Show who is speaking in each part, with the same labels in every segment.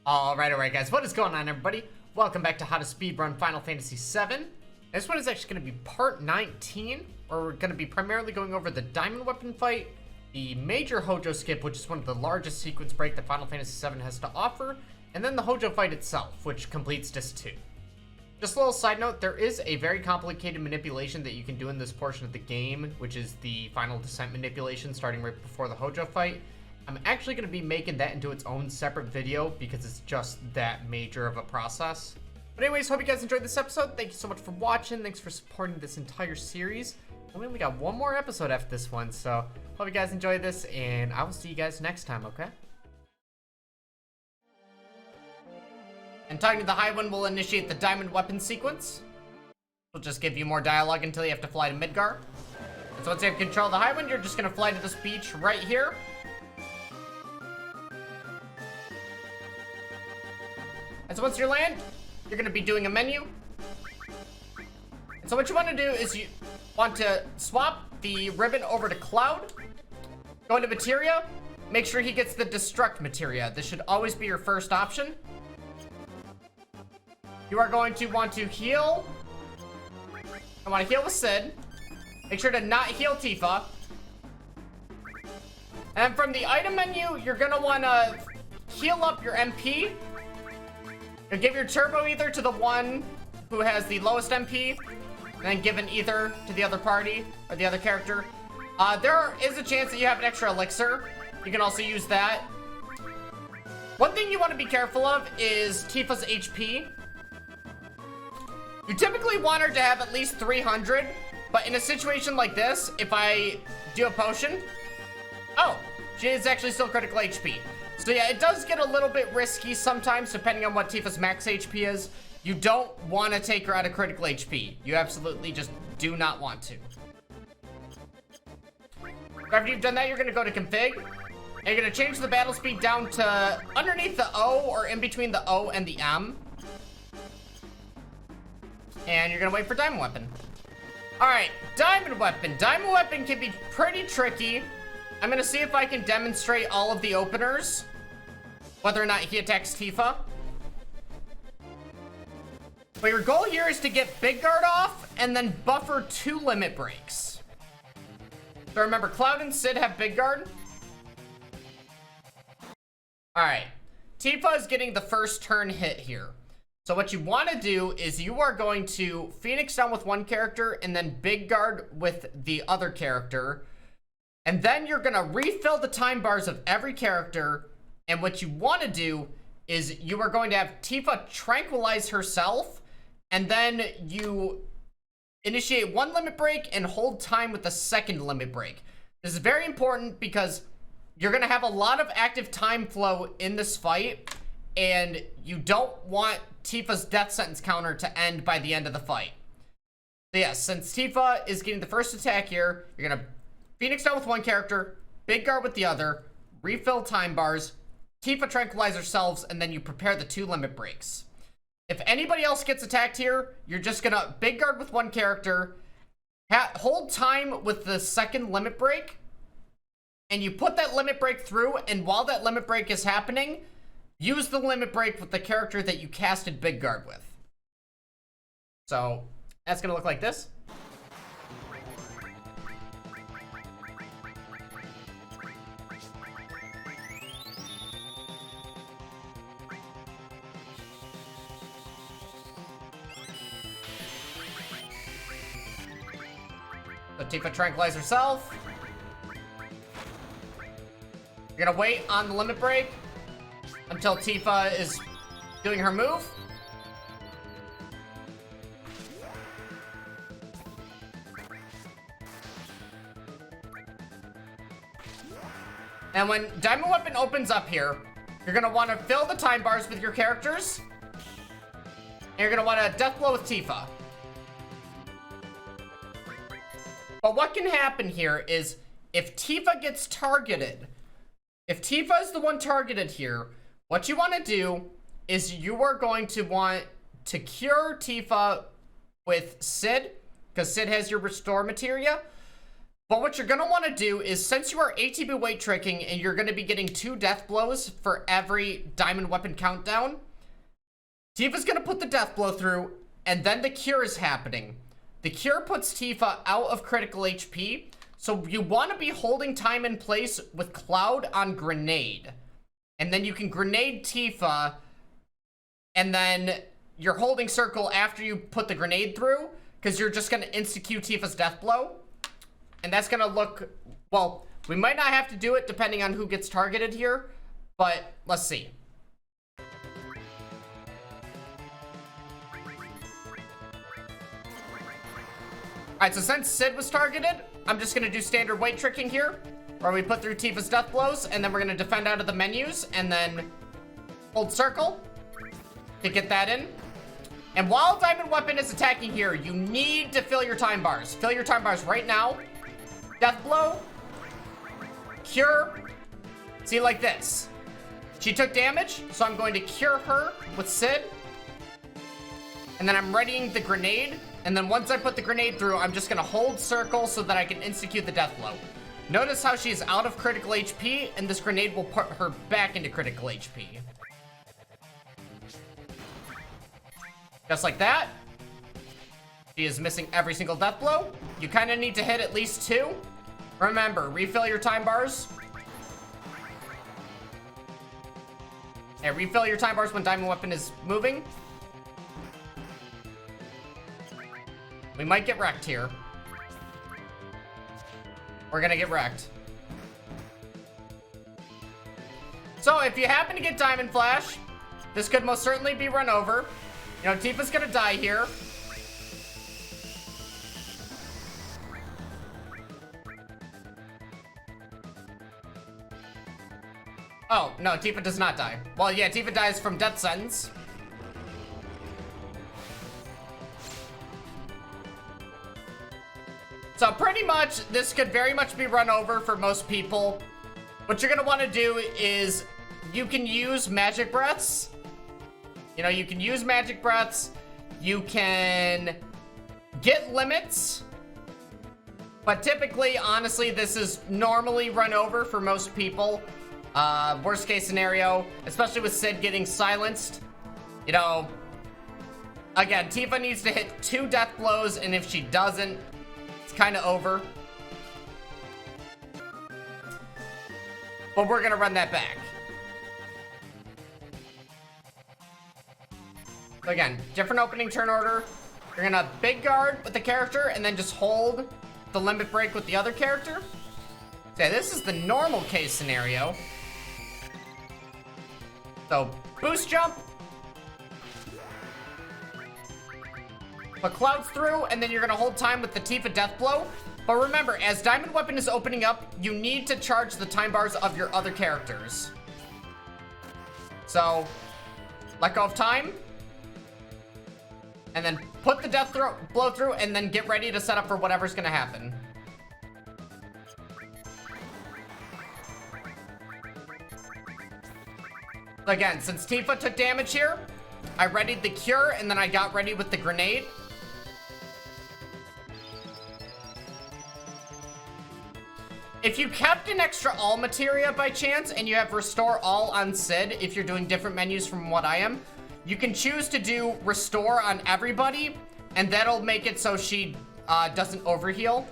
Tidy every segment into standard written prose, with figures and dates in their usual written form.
Speaker 1: Alright guys, what is going on everybody? Welcome back to How to Speedrun Final Fantasy VII. This one is actually going to be part 19, where we're going to be primarily going over the diamond weapon fight, the major Hojo skip, which is one of the largest sequence break that Final Fantasy VII has to offer, and then the Hojo fight itself, which completes Disc 2. Just a little side note, there is a very complicated manipulation that you can do in this portion of the game, which is the final descent manipulation starting right before the Hojo fight. I'm actually going to be making that into its own separate video because it's just that major of a process. But anyways, hope you guys enjoyed this episode. Thank you so much for watching. Thanks for supporting this entire series. We only got one more episode after this one, so hope you guys enjoyed this, and I will see you guys next time, okay? And talking to the High One will initiate the diamond weapon sequence. We'll just give you more dialogue until you have to fly to Midgar. And so once you have control of the High One, you're just going to fly to this beach right here. And so once you land, you're going to be doing a menu. And so what you want to do is you want to swap the ribbon over to Cloud. Go into Materia. Make sure he gets the Destruct Materia. This should always be your first option. You are going to want to heal. I want to heal with Sid. Make sure to not heal Tifa. And from the item menu, you're going to want to heal up your MP. You'll give your turbo ether to the one who has the lowest MP, and then give an ether to the other party, or the other character. There is a chance that you have an extra elixir. You can also use that. One thing you want to be careful of is Tifa's HP. You typically want her to have at least 300, but in a situation like this, if I do a potion, oh, she is actually still critical HP. So yeah, it does get a little bit risky sometimes, depending on what Tifa's max HP is. You don't want to take her out of critical HP. You absolutely just do not want to. After you've done that, you're going to go to Config. And you're going to change the battle speed down to underneath the O, or in between the O and the M. And you're going to wait for Diamond Weapon. Alright, Diamond Weapon. Diamond Weapon can be pretty tricky. I'm going to see if I can demonstrate all of the openers. Whether or not he attacks Tifa. But your goal here is to get Midgar off and then buffer 2 limit breaks. So remember, Cloud and Sid have Midgar. Alright. Tifa is getting the first turn hit here. So what you want to do is you are going to Phoenix down with one character and then Midgar with the other character. And then you're going to refill the time bars of every character. And what you want to do is you are going to have Tifa tranquilize herself. And then you initiate 1 limit break and hold time with the second limit break. This is very important because you're going to have a lot of active time flow in this fight. And you don't want Tifa's death sentence counter to end by the end of the fight. So yes, since Tifa is getting the first attack here, you're going to Phoenix down with one character, Midgar with the other, refill time bars, Tifa tranquilize herself, and then you prepare the 2 limit breaks. If anybody else gets attacked here, you're just gonna Midgar with one character, hold time with the second limit break, and you put that limit break through, and while that limit break is happening, use the limit break with the character that you casted Midgar with. So, that's gonna look like this. So Tifa tranquilize herself. You're gonna wait on the limit break until Tifa is doing her move. And when Diamond Weapon opens up here, you're gonna want to fill the time bars with your characters. And you're gonna want to Death Blow with Tifa. But what can happen here is if Tifa gets targeted, if Tifa is the one targeted here, what you want to do is you are going to want to cure Tifa with Sid, because Sid has your restore materia. But what you're gonna wanna do is, since you are ATB weight tricking and you're gonna be getting 2 death blows for every diamond weapon countdown, Tifa's gonna put the death blow through, and then the cure is happening. The cure puts Tifa out of critical HP, so you wanna be holding time in place with Cloud on grenade. And then you can grenade Tifa, and then you're holding circle after you put the grenade through, because you're just gonna insta-Q Tifa's death blow. And that's gonna look, well, we might not have to do it depending on who gets targeted here, but let's see. Alright, so since Sid was targeted, I'm just gonna do standard weight tricking here, where we put through Tifa's death blows, and then we're gonna defend out of the menus, and then hold circle to get that in. And while Diamond Weapon is attacking here, you need to fill your time bars. Fill your time bars right now. Death blow. Cure. See, like this. She took damage, so I'm going to cure her with Sid. And then I'm readying the grenade. And then once I put the grenade through, I'm just gonna hold circle so that I can execute the death blow. Notice how she's out of critical HP, and this grenade will put her back into critical HP. Just like that. She is missing every single death blow. You kind of need to hit at least 2. Remember, refill your time bars. And refill your time bars when Diamond Weapon is moving. We might get wrecked here. We're gonna get wrecked. So if you happen to get Diamond Flash, this could most certainly be run over. You know, Tifa's gonna die here. Oh, no, Tifa does not die. Well, yeah, Tifa dies from death sentence. So pretty much, this could very much be run over for most people. What you're gonna wanna do is, you can use magic breaths. You know, you can use magic breaths. You can get limits. But typically, honestly, this is normally run over for most people. Worst case scenario, especially with Sid getting silenced. You know, again, Tifa needs to hit 2 death blows, and if she doesn't, it's kind of over. But we're gonna run that back. So again, different opening turn order. You're gonna big guard with the character and then just hold the limit break with the other character. So yeah, this is the normal case scenario. So boost jump. Put clouds through, and then you're gonna hold time with the Tifa death blow. But remember, as Diamond Weapon is opening up, you need to charge the time bars of your other characters. So, let go of time. And then put the death blow through, and then get ready to set up for whatever's gonna happen. Again, since Tifa took damage here, I readied the cure, and then I got ready with the grenade. If you kept an extra all materia by chance, and you have restore all on Sid, if you're doing different menus from what I am, you can choose to do restore on everybody, and that'll make it so she doesn't overheal.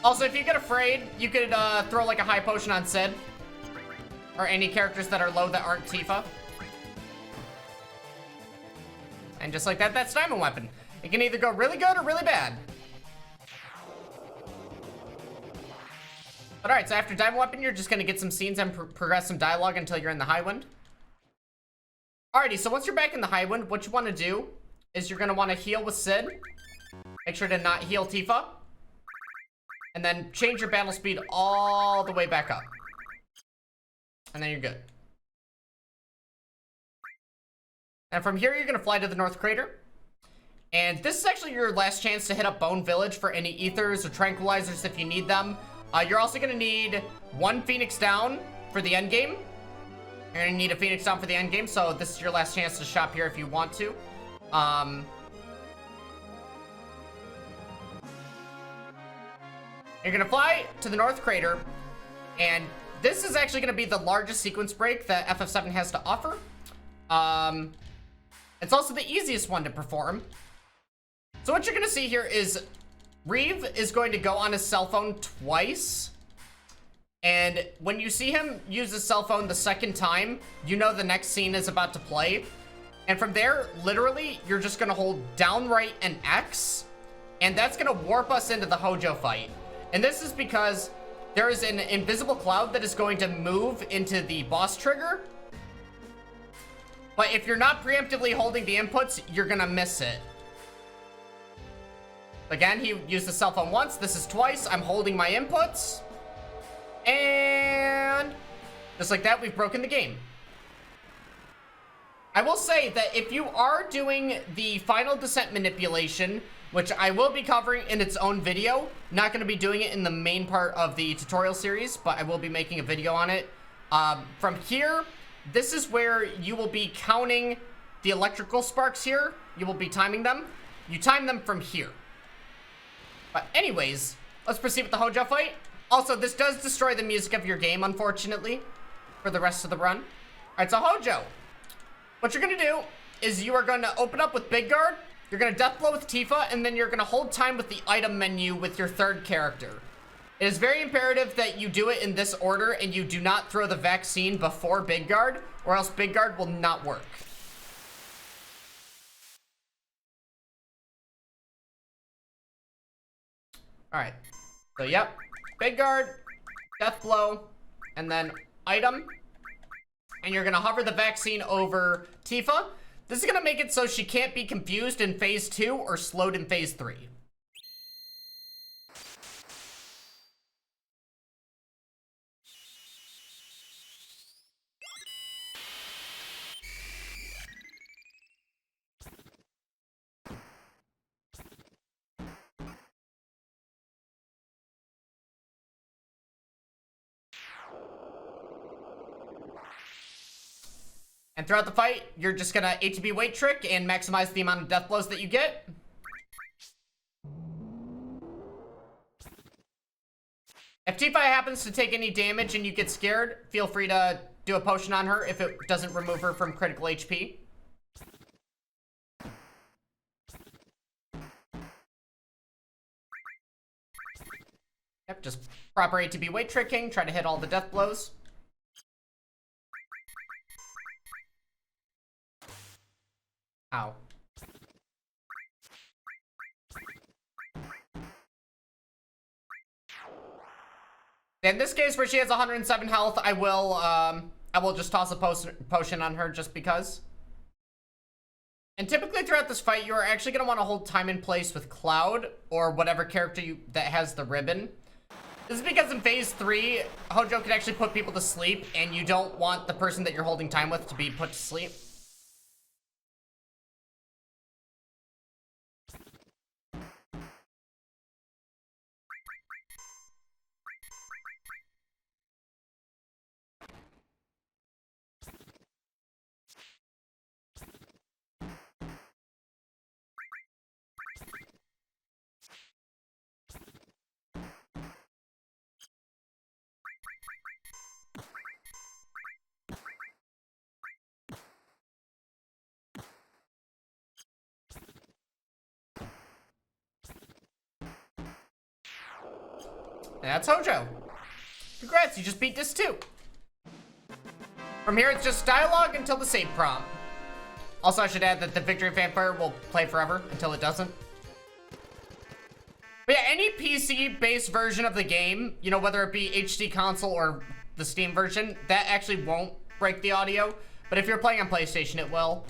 Speaker 1: Also, if you get afraid, you could throw like a high potion on Sid. Or any characters that are low that aren't Tifa. And just like that, that's Diamond Weapon. It can either go really good or really bad. But alright, so after Diamond Weapon, you're just gonna get some scenes and progress some dialogue until you're in the High Wind. Alrighty, so once you're back in the High Wind, what you want to do is you're gonna want to heal with Sid. Make sure to not heal Tifa. And then change your battle speed all the way back up. And then you're good. And from here, you're going to fly to the North Crater. And this is actually your last chance to hit up Bone Village for any ethers or tranquilizers if you need them. You're also going to need 1 Phoenix down for the end game. You're going to need a Phoenix down for the end game, so this is your last chance to shop here if you want to. You're going to fly to the North Crater, and this is actually going to be the largest sequence break that FF7 has to offer. It's also the easiest one to perform. So what you're going to see here is Reeve is going to go on his cell phone twice. And when you see him use his cell phone the second time, you know the next scene is about to play. And from there, literally, you're just going to hold down right and X. And that's going to warp us into the Hojo fight. And this is because there is an invisible cloud that is going to move into the boss trigger. But if you're not preemptively holding the inputs, you're going to miss it. Again, he used the cell phone once. This is twice. I'm holding my inputs. And just like that, we've broken the game. I will say that if you are doing the final descent manipulation, which I will be covering in its own video, not going to be doing it in the main part of the tutorial series, but I will be making a video on it. From here, this is where you will be counting the electrical sparks here. You will be timing them. You time them from here. But anyways, let's proceed with the Hojo fight. Also, this does destroy the music of your game, unfortunately, for the rest of the run. All right, so Hojo. What you're going to do is you are going to open up with Midgar. You're going to death blow with Tifa, and then you're going to hold time with the item menu with your third character. It is very imperative that you do it in this order, and you do not throw the vaccine before Midgar, or else Midgar will not work. Alright, so yep, Midgar, death blow, and then item. And you're gonna hover the vaccine over Tifa. This is gonna make it so she can't be confused in phase 2 or slowed in phase 3. And throughout the fight, you're just gonna ATB weight trick and maximize the amount of death blows that you get. If Tifa happens to take any damage and you get scared, feel free to do a potion on her if it doesn't remove her from critical HP. Yep, just proper ATB weight tricking, try to hit all the death blows. Ow. In this case, where she has 107 health, I will just toss a potion on her just because. And typically throughout this fight, you are actually going to want to hold time in place with Cloud or whatever character that has the ribbon. This is because in phase 3, Hojo can actually put people to sleep, and you don't want the person that you're holding time with to be put to sleep. And that's Hojo. Congrats, you just beat this too. From here, it's just dialogue until the save prompt. Also, I should add that the Victory Fanfare will play forever until it doesn't. But yeah, any PC-based version of the game, you know, whether it be HD console or the Steam version, that actually won't break the audio. But if you're playing on PlayStation, it will.